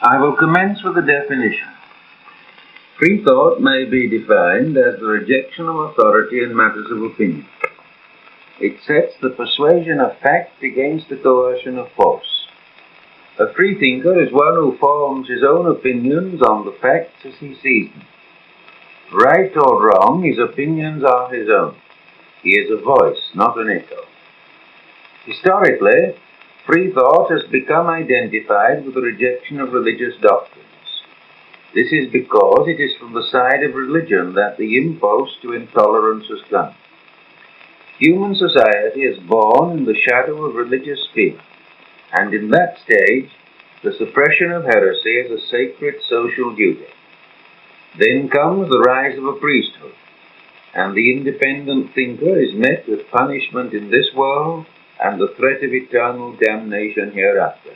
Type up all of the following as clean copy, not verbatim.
I will commence with a definition. Freethought may be defined as the rejection of authority in matters of opinion. It sets the persuasion of fact against the coercion of force. A freethinker is one who forms his own opinions on the facts as he sees them. Right or wrong, his opinions are his own. He is a voice, not an echo. Historically, freethought has become identified with the rejection of religious doctrines. This is because it is from the side of religion that the impulse to intolerance has come. Human society is born in the shadow of religious fear, and in that stage, the suppression of heresy is a sacred social duty. Then comes the rise of a priesthood, and the independent thinker is met with punishment in this world and the threat of eternal damnation hereafter.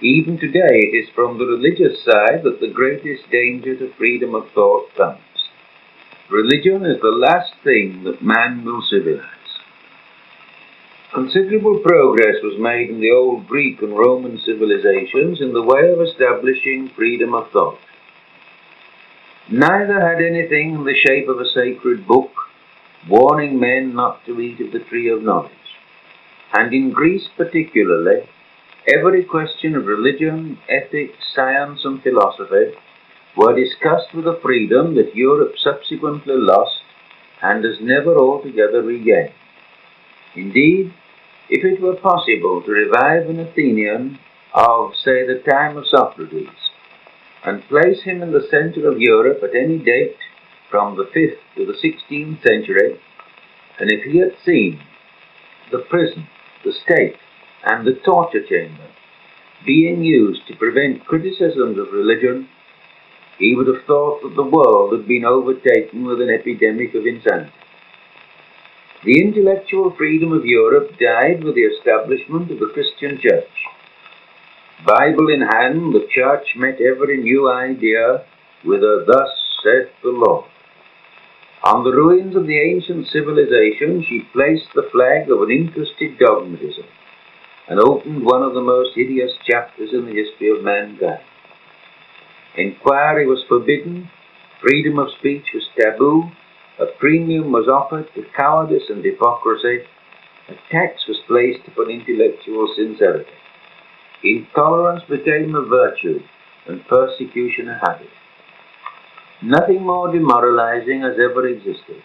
Even today, it is from the religious side that the greatest danger to freedom of thought comes. Religion is the last thing that man will civilize. Considerable progress was made in the old Greek and Roman civilizations in the way of establishing freedom of thought. Neither had anything in the shape of a sacred book warning men not to eat of the tree of knowledge. And in Greece particularly, every question of religion, ethics, science, and philosophy were discussed with a freedom that Europe subsequently lost and has never altogether regained. Indeed, if it were possible to revive an Athenian of, say, the time of Socrates, and place him in the center of Europe at any date from the 5th to the 16th century, and if he had seen the prison, the stake, and the torture chamber being used to prevent criticisms of religion, he would have thought that the world had been overtaken with an epidemic of insanity. The intellectual freedom of Europe died with the establishment of the Christian Church. Bible in hand, the Church met every new idea with a "Thus saith the Lord." On the ruins of the ancient civilization, she placed the flag of an interested dogmatism and opened one of the most hideous chapters in the history of mankind. Inquiry was forbidden, freedom of speech was taboo, a premium was offered to cowardice and hypocrisy, a tax was placed upon intellectual sincerity. Intolerance became a virtue and persecution a habit. Nothing more demoralizing has ever existed.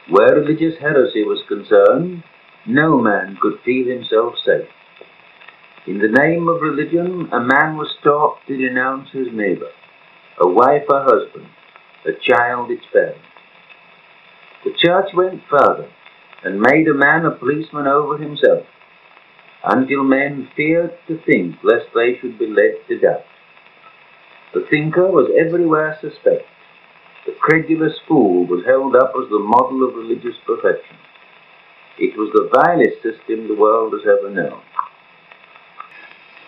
Where religious heresy was concerned, no man could feel himself safe. In the name of religion, a man was taught to denounce his neighbor, a wife her husband, a child its parent. The Church went further and made a man a policeman over himself, until men feared to think lest they should be led to doubt. The thinker was everywhere suspect. The credulous fool was held up as the model of religious perfection. It was the vilest system the world has ever known.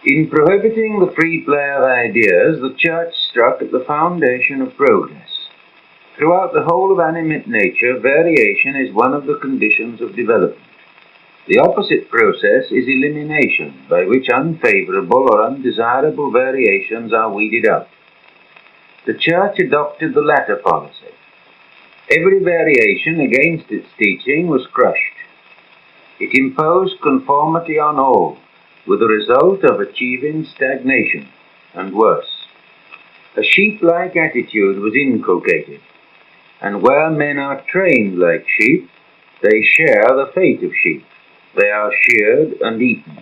In prohibiting the free play of ideas, the Church struck at the foundation of progress. Throughout the whole of animate nature, variation is one of the conditions of development. The opposite process is elimination, by which unfavorable or undesirable variations are weeded out. The Church adopted the latter policy. Every variation against its teaching was crushed. It imposed conformity on all, with the result of achieving stagnation, and worse. A sheep-like attitude was inculcated, and where men are trained like sheep, they share the fate of sheep. They are sheared and eaten.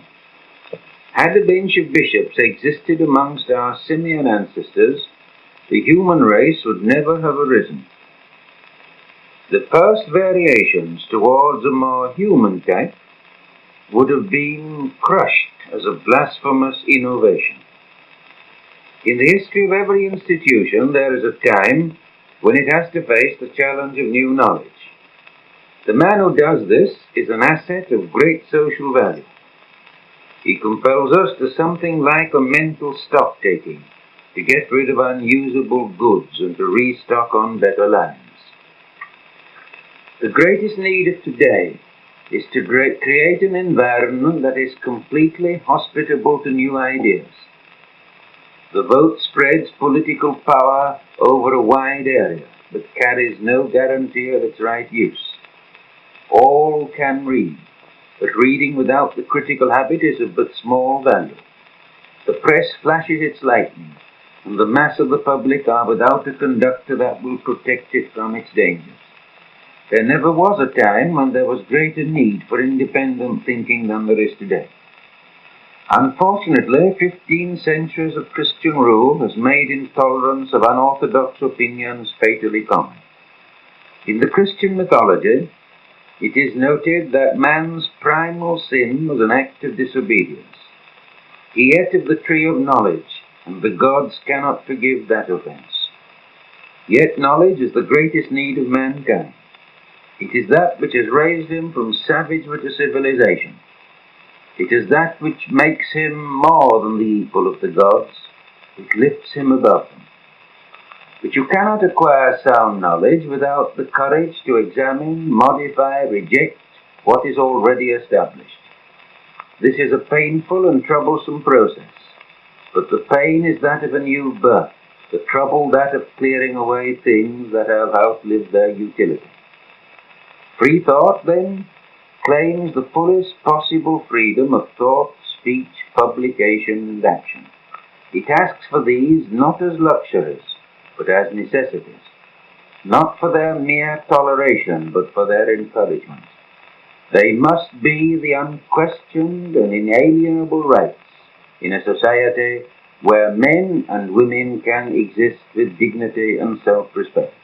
Had a bench of bishops existed amongst our simian ancestors, the human race would never have arisen. The first variations towards a more human type would have been crushed as a blasphemous innovation. In the history of every institution, there is a time when it has to face the challenge of new knowledge. The man who does this is an asset of great social value. He compels us to something like a mental stock-taking, to get rid of unusable goods and to restock on better lines. The greatest need of today is to create an environment that is completely hospitable to new ideas. The vote spreads political power over a wide area, but carries no guarantee of its right use. All can read, but reading without the critical habit is of but small value. The press flashes its lightning, and the mass of the public are without a conductor that will protect it from its dangers. There never was a time when there was greater need for independent thinking than there is today. Unfortunately, 15 centuries of Christian rule has made intolerance of unorthodox opinions fatally common. In the Christian mythology, it is noted that man's primal sin was an act of disobedience. He ate of the tree of knowledge, and the gods cannot forgive that offense. Yet knowledge is the greatest need of mankind. It is that which has raised him from savagery to civilization. It is that which makes him more than the equal of the gods. It lifts him above them. But you cannot acquire sound knowledge without the courage to examine, modify, reject what is already established. This is a painful and troublesome process, but the pain is that of a new birth, the trouble that of clearing away things that have outlived their utility. Freethought, then, claims the fullest possible freedom of thought, speech, publication, and action. It asks for these not as luxuries, but as necessities, not for their mere toleration, but for their encouragement. They must be the unquestioned and inalienable rights in a society where men and women can exist with dignity and self-respect.